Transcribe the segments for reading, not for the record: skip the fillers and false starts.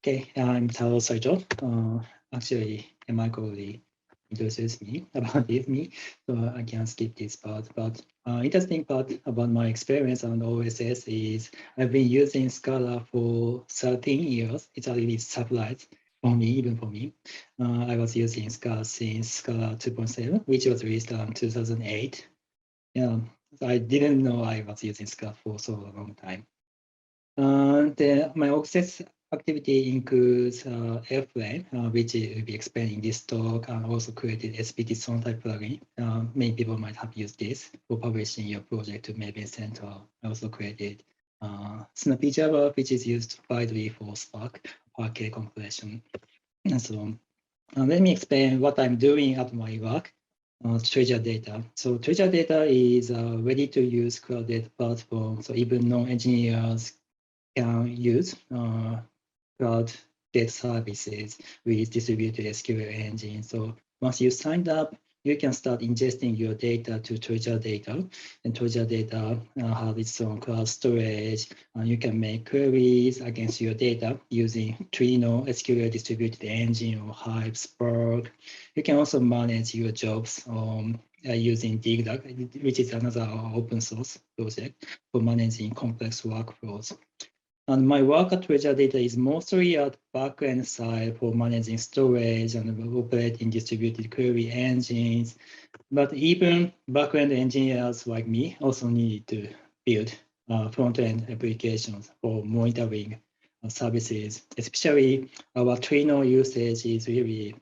Okay, I'm Taro Saito. Actually, my colleague introduced me about me, so I can skip this part. But interesting part about my experience on OSS is I've been using Scala for 13 years. It's a really surprise for me, even for me. I was using Scala since Scala 2.7, which was released in 2008. Yeah, I didn't know I was using Scala for so long time. My OSS activity includes Airframe, which will be explained in this talk, and also created sbt type plugin. Many people might have used this for publishing your project to Maven Central. I also created Snappy Java, which is used widely for Spark, Parquet compression, and so on. Let me explain what I'm doing at my work. Treasure data. So treasure data is a ready-to-use cloud data platform. So even non-engineers can use cloud data services with distributed SQL engine. So once you signed up, you can start ingesting your data to Treasure data. And Treasure data has its own cloud storage. You can make queries against your data using Trino, SQL distributed engine, or Hive, Spark. You can also manage your jobs using DigDag, which is another open source project for managing complex workflows. And my work at Treasure Data is mostly at backend side for managing storage and operating distributed query engines. But even backend engineers like me also need to build front-end applications for monitoring services. Especially our Trino usage is really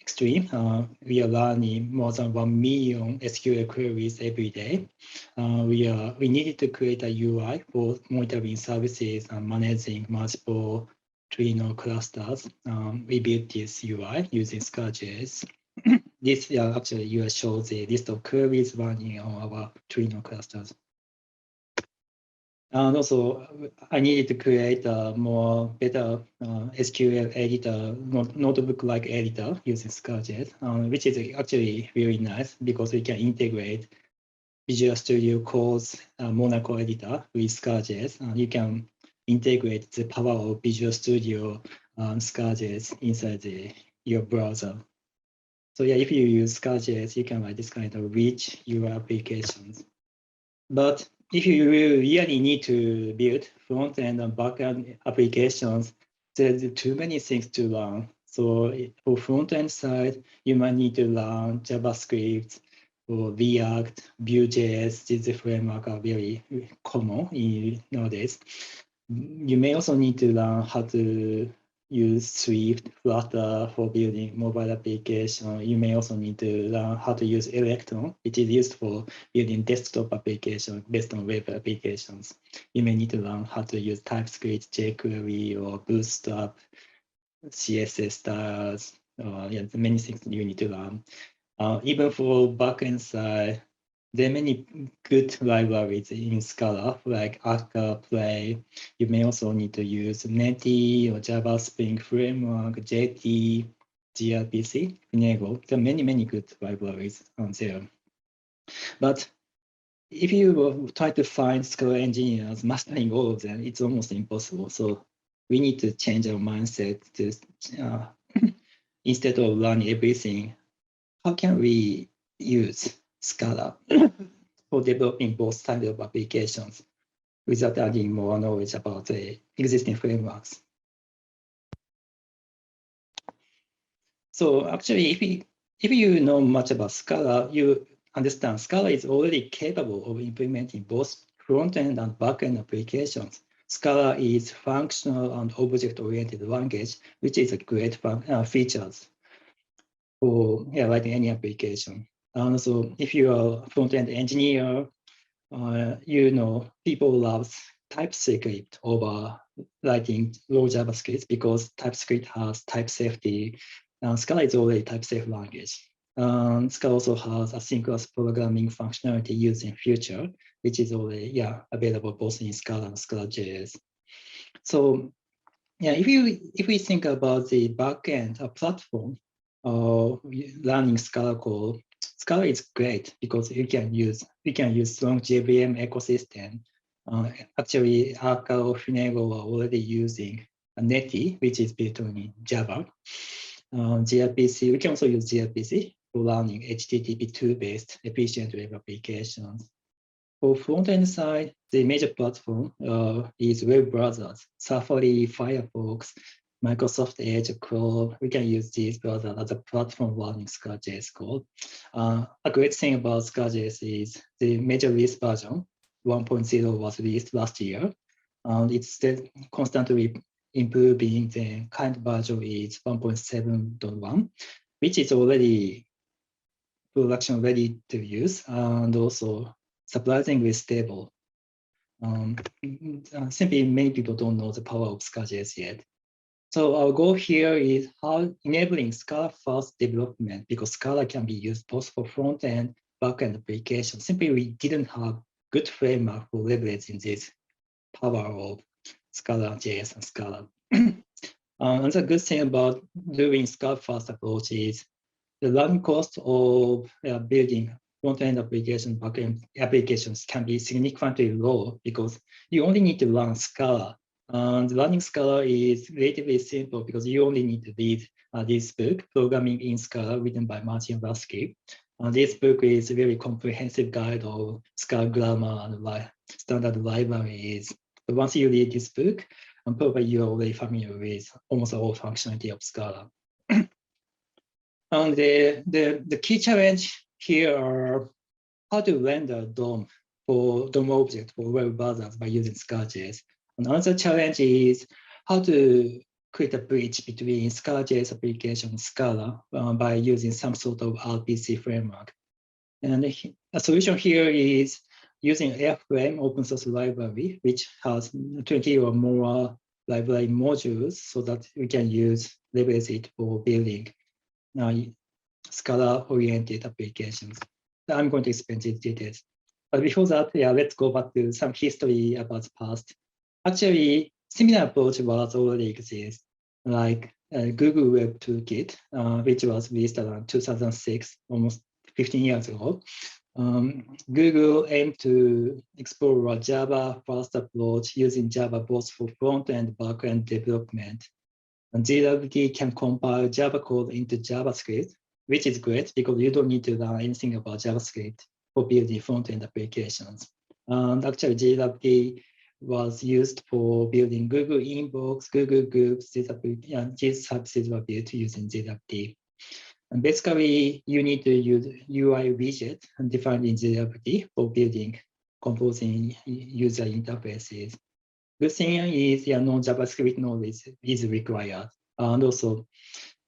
extreme. We are running more than 1 million SQL queries every day. We needed to create a UI for monitoring services and managing multiple Trino clusters. We built this UI using Scala.js. This actually UI shows a list of queries running on our Trino clusters. And also, I needed to create a better SQL editor, notebook-like editor using Scala.js, which is actually really nice because we can integrate Visual Studio Code's Monaco editor with Scala.js. You can integrate the power of Visual Studio and Scala.js inside your browser. So yeah, if you use Scala.js, you can write this kind of rich UI applications. But if you really need to build front-end and back-end applications, there's too many things to learn. So for front-end side, you might need to learn JavaScript or React, Vue.js. These frameworks are very common nowadays. You may also need to learn how to use Swift, Flutter for building mobile application. You may also need to learn how to use Electron, which is used for building desktop applications based on web applications. You may need to learn how to use TypeScript, jQuery, or Bootstrap, CSS styles. Many things you need to learn. Even for backend side, there are many good libraries in Scala, like Akka, Play. You may also need to use Netty or Java Spring Framework, JT, gRPC, Finagle. There are many good libraries on there. But if you try to find Scala engineers mastering all of them, it's almost impossible. So we need to change our mindset to instead of learning everything, how can we use Scala for developing both types of applications without adding more knowledge about the existing frameworks? So actually, if you know much about Scala, you understand Scala is already capable of implementing both front-end and back-end applications. Scala is functional and object-oriented language, which is a great features for writing any application. And so if you are a front-end engineer, you know people love TypeScript over writing raw JavaScript because TypeScript has type safety. Scala is already type-safe language. Scala also has asynchronous programming functionality using Future, which is already available both in Scala and Scala.js. So if we think about the backend platform learning Scala code, Scala is great because we can use strong JVM ecosystem Actually, Akka or Finagle are already using Netty, which is built on Java. gRPC, we can also use gRPC for running HTTP2-based efficient web applications. For front-end side, the major platform is web browsers, Safari, Firefox, Microsoft Edge, Chrome. We can use these browsers as a platform running Scala.js code. A great thing about Scala.js is the major release version 1.0 was released last year. It's still constantly improving. The current version is 1.7.1, which is already production ready to use and also surprisingly stable. Simply, many people don't know the power of Scala.js yet. So our goal here is how enabling Scala-First development, because Scala can be used both for front-end, back-end applications. Simply, we didn't have good framework for leveraging this power of Scala.js and Scala. Another good thing about doing Scala-First approach is the running cost of building front-end applications, back-end applications can be significantly low because you only need to run Scala. And running Scala is relatively simple because you only need to read this book, Programming in Scala, written by Martin Lasky. This book is a very comprehensive guide of Scala grammar and standard libraries. But once you read this book, probably you're already familiar with almost all functionality of Scala. And the key challenge here are how to render DOM object for web browsers by using Scala.js. Another challenge is how to create a bridge between Scala.js application and Scala by using some sort of RPC framework. And a solution here is using Airframe open source library, which has 20 or more library modules so that we can leverage it for building Scala-oriented applications. I'm going to explain these details. But before that, let's go back to some history about the past. Actually, similar approach was already exist, like Google Web Toolkit, which was released around 2006, almost 15 years ago. Google aimed to explore a Java-first approach using Java both for front-end and back-end development. And gRPC can compile Java code into JavaScript, which is great because you don't need to learn anything about JavaScript for building front-end applications. And actually, gRPC was used for building Google Inbox, Google Groups. These services were built using gRPC. And basically, you need to use UI widget and defined in gRPC for building, composing user interfaces. Good thing is, no JavaScript knowledge is required. And also,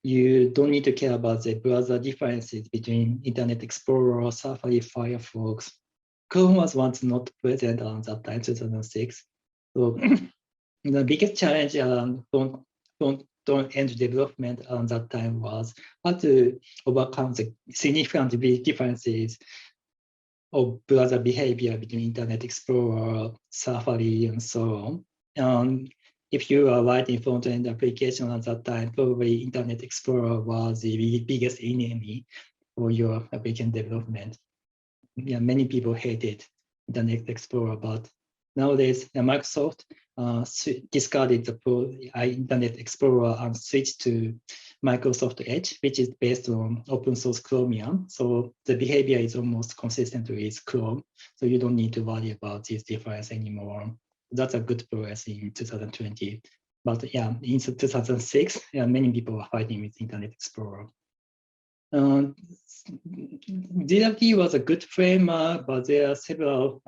you don't need to care about the browser differences between Internet Explorer, Safari, Firefox. Chrome was once not present around that time, 2006. So the biggest challenge around front-end development around that time was how to overcome the significant differences of browser behavior between Internet Explorer, Safari, and so on. If you are writing front-end application at that time, probably Internet Explorer was the biggest enemy for your application development. Many people hated Internet Explorer, but nowadays Microsoft discarded the Internet Explorer and switched to Microsoft Edge, which is based on open source Chromium. So the behavior is almost consistent with Chrome. So you don't need to worry about this difference anymore. That's a good progress in 2020. But in 2006, many people were fighting with Internet Explorer. gRPC was a good framework, but there are several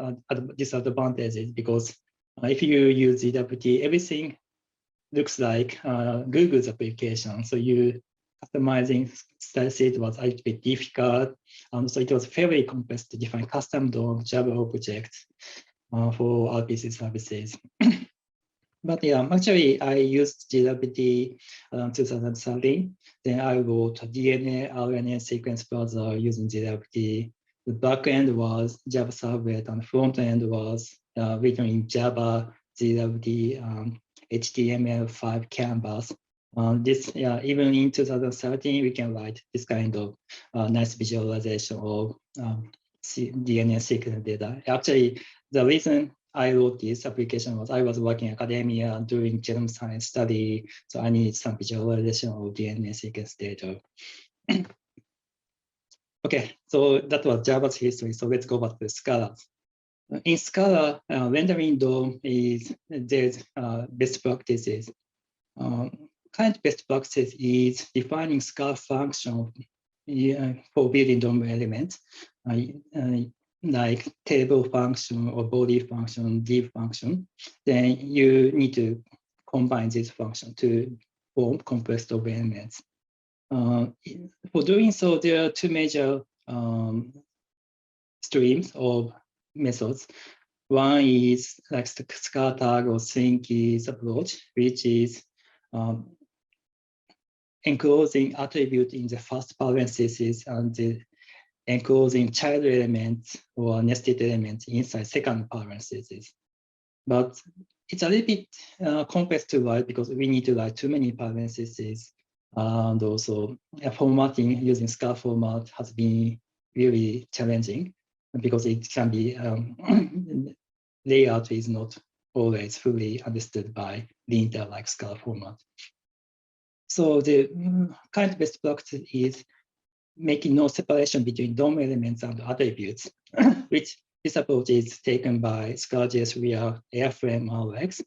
disadvantages because if you use gRPC, everything looks like Google's application. So customizing style sheet was a little bit difficult. So it was very complex to define custom DOM Java objects for RPC services. But actually, I used gRPC around 2013. Then I wrote a DNA, RNA sequence browser using gRPC. The backend was Java Servlet, and front end was written in Java, gRPC, HTML5 canvas. Even in 2013, we can write this kind of nice visualization of DNA sequence data. Actually, the reason I wrote this application I was working in academia doing genome science study, so I need some visualization of DNA sequence data. Okay, so that was Java's history. So let's go back to Scala. In Scala, rendering DOM is there's best practices. Current best practice is defining Scala function for building DOM elements, like table function or body function, div function. Then you need to combine this function to form compressed DOM elements. For doing so, there are two major streams of methods. One is like Scala tag or Slinky's approach, which is enclosing attribute in the first parenthesis and enclosing child elements or nested elements inside second parenthesis. But it's a little bit complex to write because we need to write too many parentheses. And also formatting using Scala format has been really challenging because it can be, layout is not always fully understood by linter like Scala format. So the current best practice is making no separation between DOM elements and attributes, which this approach is taken by Scala.js via airframe-rx,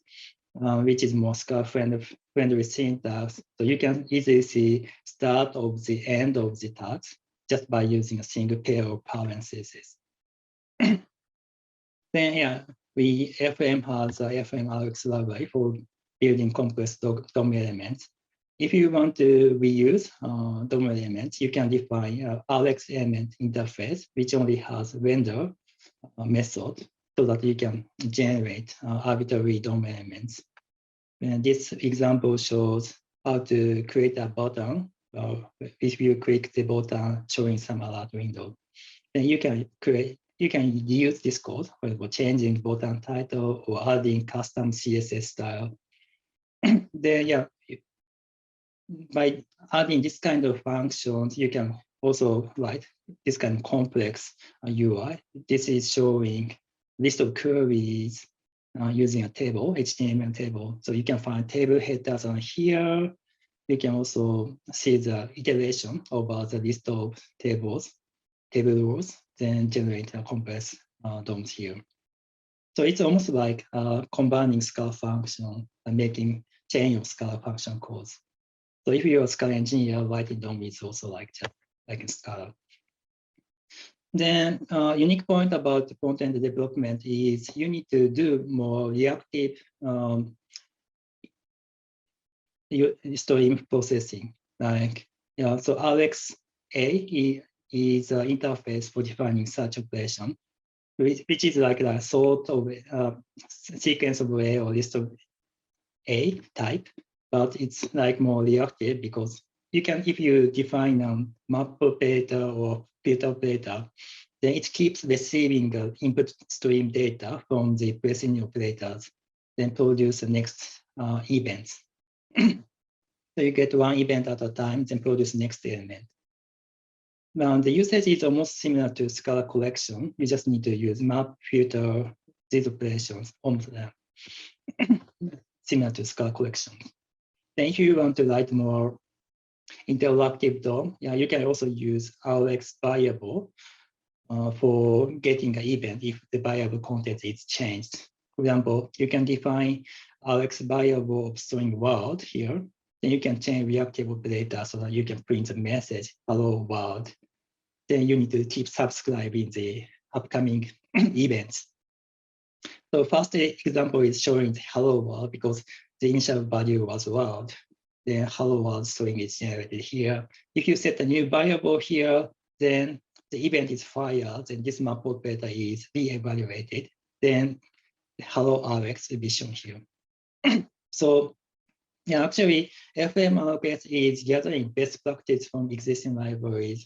which is more Scala-friendly syntax. So you can easily see start of the end of the tags just by using a single pair of parentheses. Then yeah, airframe has a airframe-rx library for building complex DOM elements. If you want to reuse DOM elements, you can define Rx element interface, which only has render method, so that you can generate arbitrary DOM elements. And this example shows how to create a button. If you click the button showing some alert window, then you can use this code for changing button title or adding custom CSS style. Then yeah, by adding this kind of functions, you can also write this kind of complex UI. This is showing list of queries using a table, HTML table. So you can find table headers on here. You can also see the iteration over the list of table rows, then generate a complex DOMs here. So it's almost like combining Scala function and making chain of Scala function calls. So if you're a Scala engineer, writing DOM is also like in Scala. Then unique point about the front-end development is you need to do more reactive stream processing. Like, so RxA is an interface for defining such operation, which is like a sort of sequence of A or list of A type, but it's like more reactive because you can, if you define map operator or filter operator, then it keeps receiving the input stream data from the preceding operators, then produce the next events. So you get one event at a time, then produce next element. Now the usage is almost similar to Scala collection. You just need to use map, filter, these operations, almost similar to Scala collection. Then if you want to write more interactive DOM, yeah, you can also use Rx variable for getting an event if the variable content is changed. For example, you can define Rx variable of string world here. Then you can change reactive operator so that you can print the message hello world. Then you need to keep subscribing the upcoming events. So first example is showing the hello world because the initial value was world. Then hello world string is generated here. If you set a new variable here, then the event is fired, then this map operator is re-evaluated. Then the hello Rx will be shown here. So yeah, actually, airframe-rx is gathering best practice from existing libraries,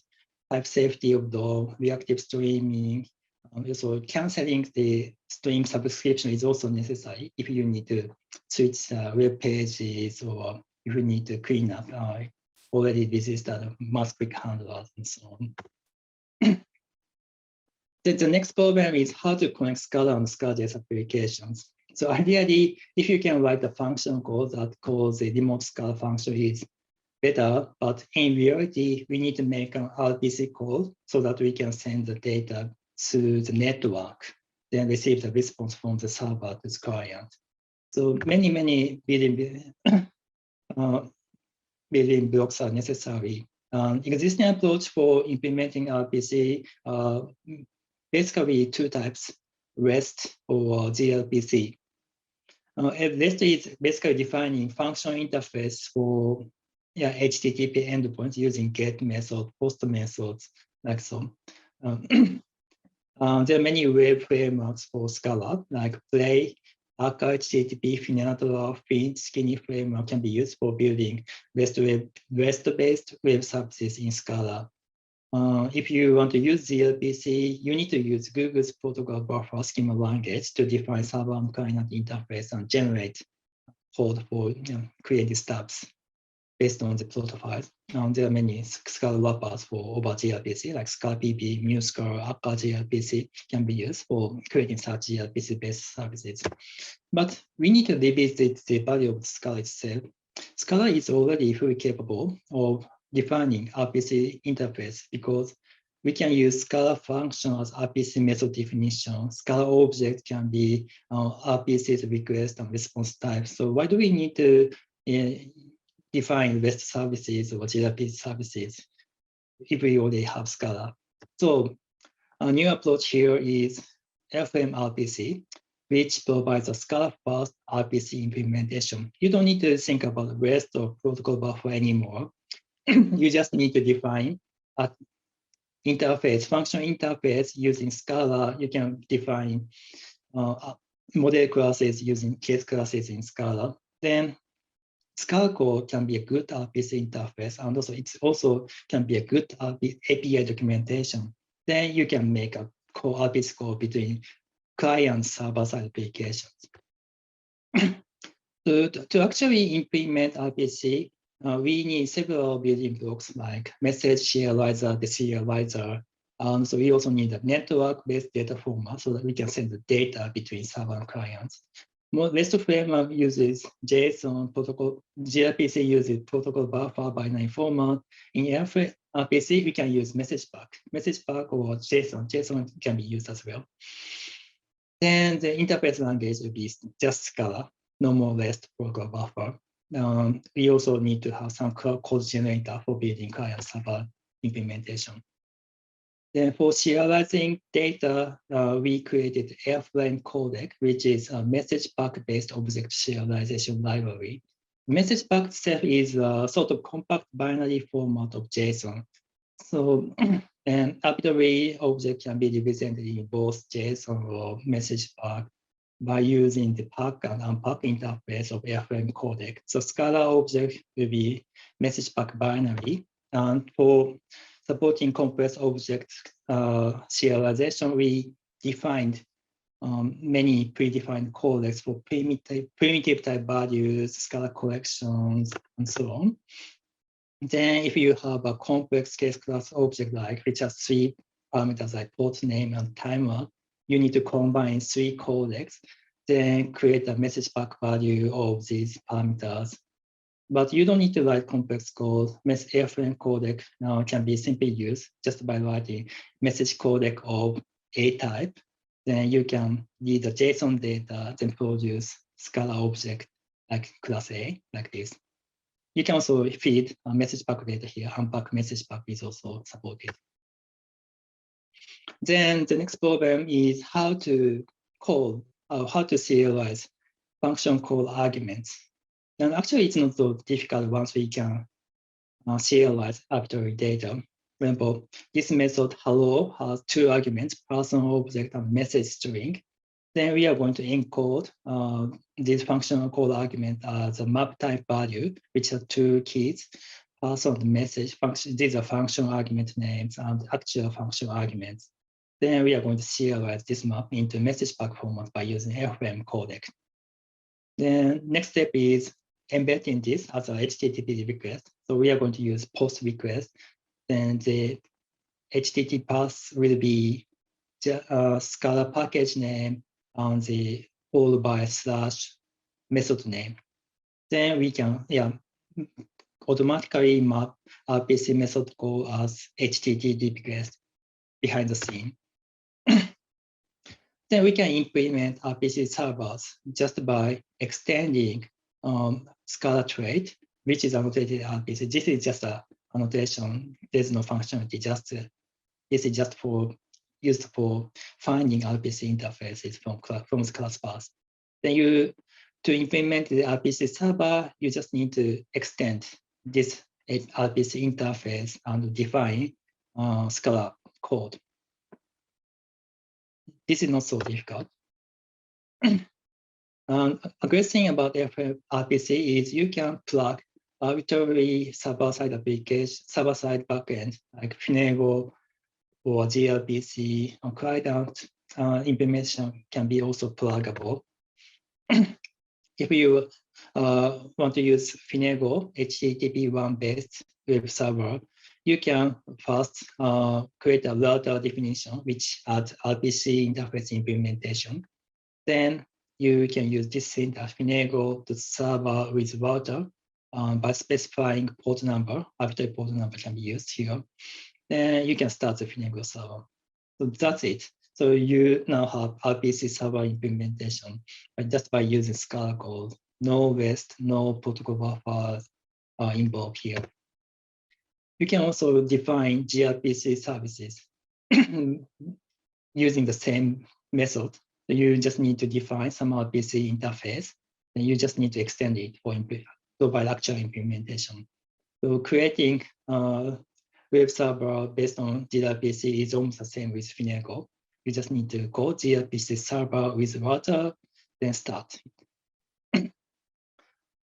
type safety of DOM, reactive streaming. Also, canceling the stream subscription is also necessary if you need to switch web pages or if you need to clean up already this is the mass quick handlers and so on. The next problem is how to connect Scala and Scala.js applications. So ideally, if you can write a function code that calls a remote Scala function is better, but in reality, we need to make an RPC call so that we can send the data to the network, then receive the response from the server to the client. So many building blocks are necessary. Existing approach for implementing RPC basically two types, REST or gRPC. REST is basically defining function interface for HTTP endpoints using GET method, POST methods, like so. There are many web frameworks for Scala, like Play, Arca HTTP, Finagle, Fin, Skinny framework can be used for building REST-based web services in Scala. If you want to use gRPC, you need to use Google's ProtocolBuffers schema language to define server and client interface and generate code for creating stubs based on the protocols. There are many Scala wrappers for over gRPC, like Scala-PP, MuScala, Arca gRPC can be used for creating such gRPC-based services. But we need to revisit the value of Scala itself. Scala is already fully capable of defining RPC interface because we can use Scala function as RPC method definition. Scala object can be RPC's request and response type. So why do we need to define REST services or gRPC services if we already have Scala? So a new approach here is Airframe RPC, which provides a Scala-First RPC implementation. You don't need to think about REST or protocol buffer anymore. You just need to define an interface, function interface using Scala. You can define model classes using case classes in Scala. Then Scala core can be a good RPC interface, and also it also can be a good API documentation. Then you can make a core RPC call between client server-side applications. To actually implement RPC, we need several building blocks like message serializer, the serializer. So we also need a network-based data format so that we can send the data between server and clients. REST framework uses JSON protocol. gRPC uses protocol buffer binary format. In Airframe RPC, we can use MessagePack or JSON. JSON can be used as well. Then the interface language will be just Scala, no more REST protocol buffer. We also need to have some code generator for building client-server implementation. Then for serializing data, we created airframe-codec, which is a MessagePack-Based Object Serialization library. MessagePack itself is a sort of compact binary format of JSON. So an arbitrary object can be represented in both JSON or MessagePack by using the pack and unpack interface of airframe-codec. So Scala object will be MessagePack binary. And for supporting complex object serialization, we defined many predefined codecs for primitive type values, Scala collections, and so on. Then if you have a complex case class object like which has 3 parameters like port name and timer, you need to combine 3 codecs, then create a MessagePack value of these parameters. But you don't need to write complex code. Airframe-codec now can be simply used just by writing message codec of A type. Then you can read the JSON data, then produce Scala object like class A, like this. You can also feed a MessagePack data here. Unpack MessagePack is also supported. Then the next problem is how to call, how to serialize function call arguments. And actually, it's not so difficult once we can serialize arbitrary data. For example, this method hello has 2 arguments, person object and message string. Then we are going to encode this functional call argument as a map type value, which are 2 keys, person and message function. These are function argument names and actual function arguments. Then we are going to serialize this map into MessagePack format by using airframe-codec. Then next step is embedding this as a HTTP request. So we are going to use post request. Then the HTTP path will be Scala package name on the followed by / method name. Then we can automatically map RPC method call as HTTP request behind the scene. Then we can implement RPC servers just by extending Scala trait, which is annotated RPC. This is just a annotation. There's no functionality. This is just used for finding RPC interfaces from the class path. Then to implement the RPC server, you just need to extend this RPC interface and define Scala code. This is not so difficult. A great thing about Airframe RPC is you can plug arbitrary server-side application, server-side backend like Finagle or gRPC, or client implementation can be also pluggable. If you want to use Finagle HTTP1 based web server, you can first create a router definition, which adds RPC interface implementation. Then you can use this syntax Finagle to server with router by specifying port number. Arbitrary port number can be used here. Then you can start the Finagle server. So that's it. So you now have RPC server implementation just by using Scala code. No REST, no ProtocolBuffers are involved here. You can also define gRPC services using the same method. You just need to define some RPC interface, and you just need to extend it for provide actual implementation. So creating web server based on gRPC is almost the same with Finagle. You just need to call gRPC server with router, then start.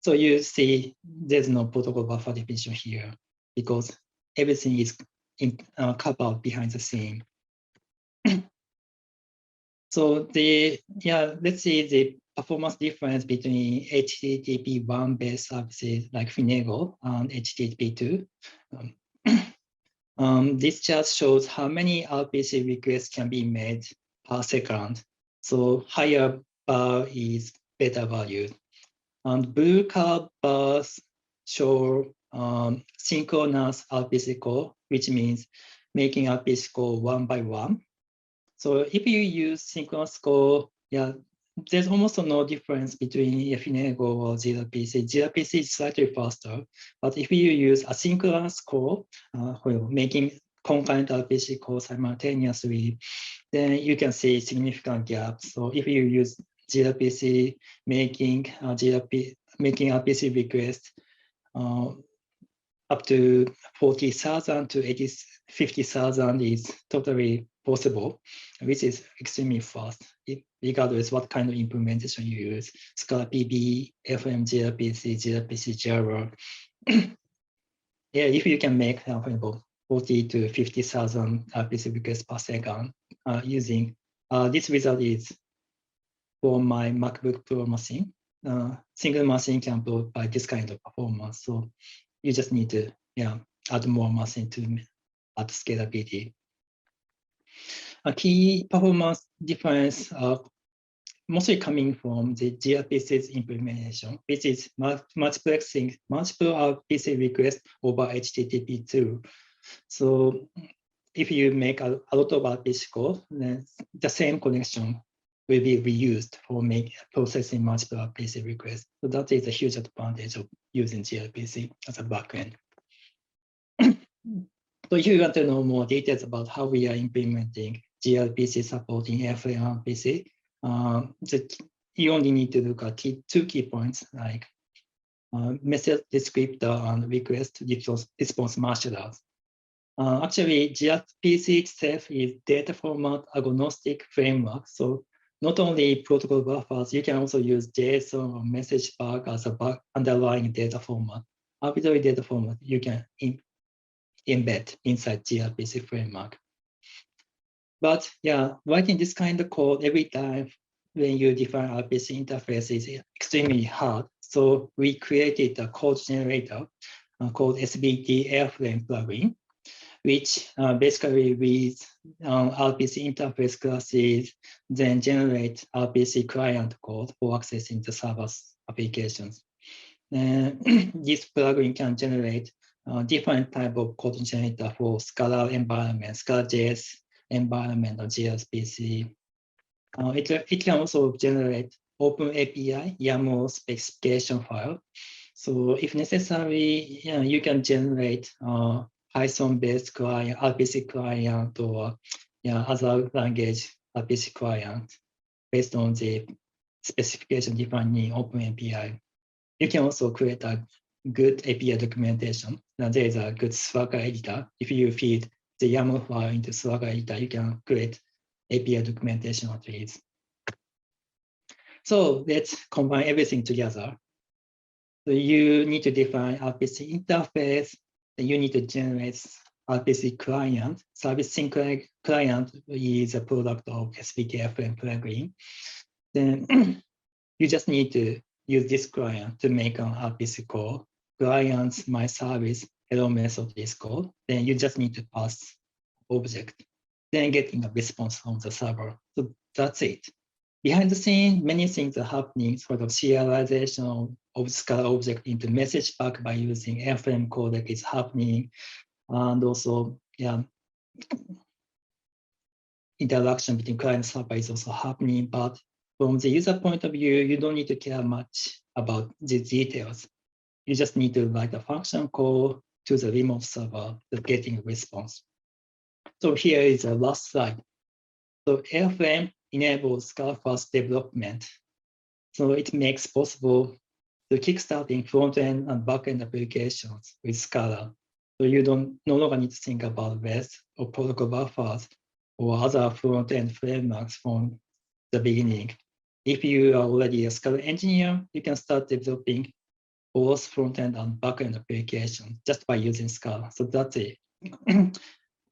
So you see there's no protocol buffer definition here because everything is covered behind the scene. So let's see the performance difference between HTTP1 based services like Finagle and HTTP2. This chart shows how many RPC requests can be made per second. So higher bar is better value. And blue curve bars show synchronous RPC call, which means making RPC call one by one. So if you use synchronous call, there's almost no difference between Finagle or gRPC. gRPC is slightly faster, but if you use asynchronous call, making concurrent RPC call simultaneously, then you can see significant gaps. So if you use gRPC, making RPC requests up to 40,000 to 50,000 is totally possible, which is extremely fast, regardless what kind of implementation you use. Scala PB, airframe gRPC, gRPC Java. If you can make, for example, 40 to 50,000 RPC requests per second using this result is for my MacBook Pro machine. Single machine can provide this kind of performance. So you just need to add more machine to add scalability. A key performance difference mostly coming from the gRPC's implementation, which is multiplexing multiple RPC requests over HTTP2. So if you make a lot of RPC code, then the same connection will be reused for processing multiple RPC requests. So that is a huge advantage of using gRPC as a backend. So if you want to know more details about how we are implementing gRPC supporting Airframe RPC, you only need to look at two key points like method descriptor and request response marshallers. Actually, gRPC itself is data format agnostic framework. So not only protocol buffers, you can also use JSON or MessagePack as a underlying data format. Arbitrary data format you can embed inside gRPC framework. But writing this kind of code every time when you define RPC interface is extremely hard. So we created a code generator called sbt-airframe plugin, which basically with RPC interface classes, then generate RPC client code for accessing the server's applications. This plugin can generate different type of code generator for Scala environment, Scala.js environment, or gRPC. It can also generate Open API YAML specification file. So if necessary, you can generate Python-based client, RPC client, or other language RPC client based on the specification defined in OpenAPI. You can also create a good API documentation. Now, there is a good Swagger editor. If you feed the YAML file into Swagger editor, you can create API documentation of these. So let's combine everything together. So you need to define RPC interface, then you need to generate RPC client. Servicing client is a product of sbt-airframe plugin. Then you just need to use this client to make an RPC call. Clients, my service, hello method is called. Then you just need to pass object, then getting a response from the server. So that's it. Behind the scene, many things are happening, sort of serialization of Scala object into MessagePack by using airframe-codec is happening. And also, interaction between client and server is also happening. But from the user point of view, you don't need to care much about the details. You just need to write a function call to the remote server to getting a response. So here is the last slide. So Airframe enables Scala-First development. So it makes possible to kickstarting front-end and back-end applications with Scala. So you no longer need to think about REST or ProtocolBuffers or other front-end frameworks from the beginning. If you are already a Scala engineer, you can start developing both front-end and back-end applications just by using Scala. So that's a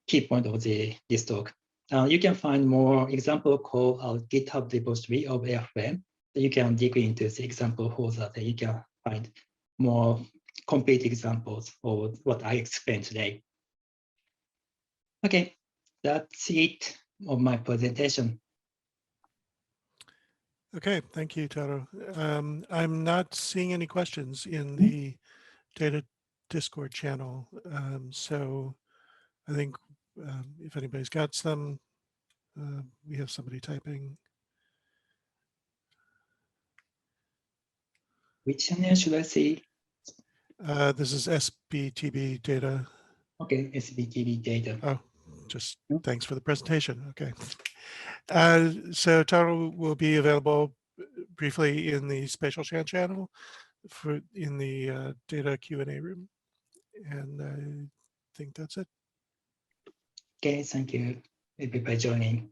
key point of this talk. You can find more example code on GitHub repository of Airframe. You can dig into the example folder that you can find more complete examples of what I explained today. Okay, that's it of my presentation. Okay, thank you, Taro. I'm not seeing any questions in the data Discord channel. So I think if anybody's got some, we have somebody typing. Which channel should I see? This is SBTB data. Okay, SBTB data. Oh, just thanks for the presentation. Okay. So Taro will be available briefly in the spatial channel in the data Q&A room. And I think that's it. Okay, thank you everybody joining.